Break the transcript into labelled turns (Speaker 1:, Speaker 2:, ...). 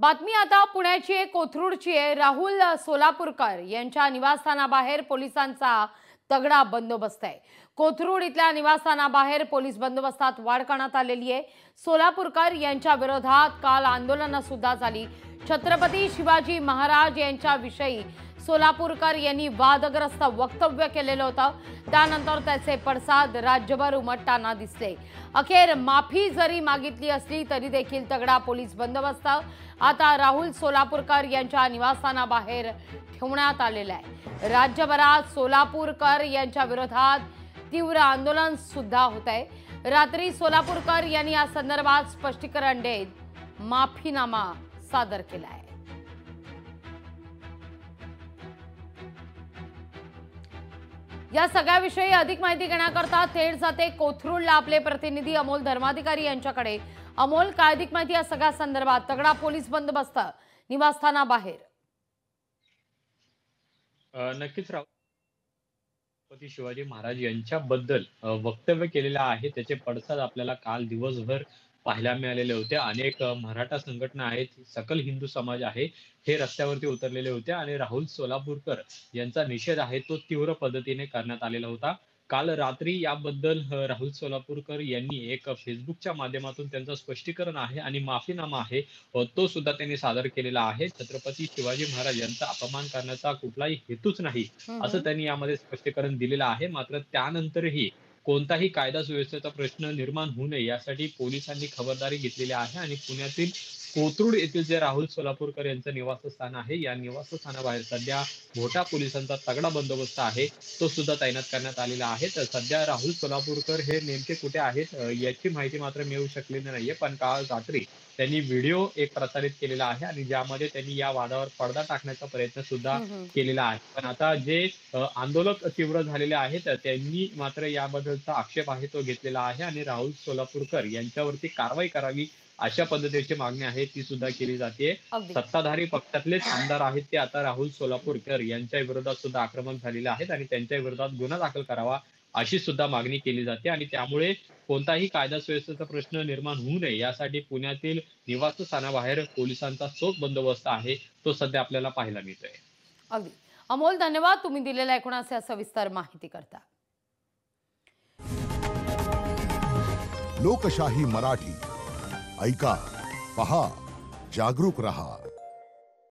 Speaker 1: बातमी आता पुण्याची आहे, कोथरूडची आहे। राहुल सोलापूरकर यांच्या निवासस्थानाबाहेर पोलिसांचा तगडा बंदोबस्त आहे। कोथरूड इथल्या निवासस्थानाबाहेर पोलीस बंदोबस्तात वाढ करण्यात आलेली आहे। सोलापूरकर यांच्या विरोधात काल आंदोलन सुद्धा झाली। छत्रपती शिवाजी महाराज यांच्या विषयी सोलापूरकर यांनी वादग्रस्त वक्तव्य केलेलं होतं। त्यानंतर त्याचे पडसाद राज्यभर उमटताना दिसले। अखेर माफी जरी मागितली असली तरी देखील तगडा पोलीस बंदोबस्त आता राहुल सोलापूरकर यांच्या निवासस्थानाबाहेर ठेवण्यात आलेला आहे। राज्यभरात सोलापूरकर यांच्या विरोधात तीव्र आंदोलन सुद्धा होत आहे। रात्री सोलापूरकर यांनी या संदर्भात स्पष्टीकरण देत माफीनामा सादर केला आहे। या सगळ्याविषयी अधिक माहिती घेण्याकरता थेट जाते कोथरूडला आपले प्रतिनिधी अमोल धर्माधिकारी यांच्याकडे। अमोल, काय अधिक माहिती या सगळ्या संदर्भात? तगडा पोलीस बंदोबस्त निवासस्थानाबाहेर।
Speaker 2: नक्कीच छत्रपती शिवाजी महाराज यांच्याबद्दल वक्तव्य केलेलं आहे, त्याचे पडसाद आपल्याला काल दिवसभर पाहायला मिळालेले होते। अनेक मराठा संघटना आहेत, सकल हिंदू समाज आहे, हे रस्त्यावरती उतरलेले होते आणि राहुल सोलापूरकर यांचा निषेध आहे तो तीव्र पद्धतीने करण्यात आलेला होता। काल रात्री याबद्दल राहुल सोलापूरकर यांनी एक फेसबुकच्या माध्यमातून त्यांचं स्पष्टीकरण आहे आणि माफीनामा आहे तो सुद्धा त्यांनी सादर केलेला आहे। छत्रपती शिवाजी महाराज यांचा अपमान करण्याचा कुठलाही हेतूच नाही असं त्यांनी यामध्ये स्पष्टीकरण दिलेलं आहे। मात्र त्यानंतरही कोणताही कायदा सुव्यवस्थेचा प्रश्न निर्माण होऊ नये यासाठी पोलिसांनी खबरदारी घेतलेली आहे आणि पुण्यातील कोथरूड येथील जे राहुल सोलापूरकर यांचं निवासस्थान आहे, या निवासस्थानाबाहेर सध्या मोठा पोलिसांचा तगडा बंदोबस्त आहे तो सुद्धा तैनात करण्यात आलेला आहे। तर सध्या राहुल सोलापूरकर हे नेमके कुठे आहेत याची माहिती मात्र मिळू शकलेली नाहीये, पण काल रात्री त्यांनी व्हिडिओ एक प्रसारित केलेला आहे आणि ज्यामध्ये त्यांनी या वादावर पडदा टाकण्याचा प्रयत्न सुद्धा केलेला आहे। पण आता जे आंदोलक तीव्र झालेले आहेत त्यांनी मात्र याबद्दलचा आक्षेप आहे तो घेतलेला आहे आणि राहुल सोलापूरकर यांच्यावरती कारवाई करावी अशा पद्धतीची मागणी आहे ती सुद्धा केली जाते। सत्ताधारी पक्षातलेच आमदार आहेत ते आता राहुल सोलापूरकर यांच्या विरोधात सुद्धा आक्रमक झालेले आहेत आणि त्यांच्या विरोधात गुन्हा दाखल करावा अशी सुद्धा मागणी केली जाते आणि त्यामुळे कोणताही कायदा सुव्यवस्थेचा प्रश्न निर्माण होऊ नये यासाठी पुण्यातील निवासस्थानाबाहेर पोलिसांचा चोख बंदोबस्त आहे तो सध्या आपल्याला पाहायला मिळतोय।
Speaker 1: अगदी अमोल, धन्यवाद तुम्ही दिलेल्या एकूणाच्या सविस्तर माहिती करता।
Speaker 3: लोकशाही मराठी ऐका, पहा, जागरूक रहा।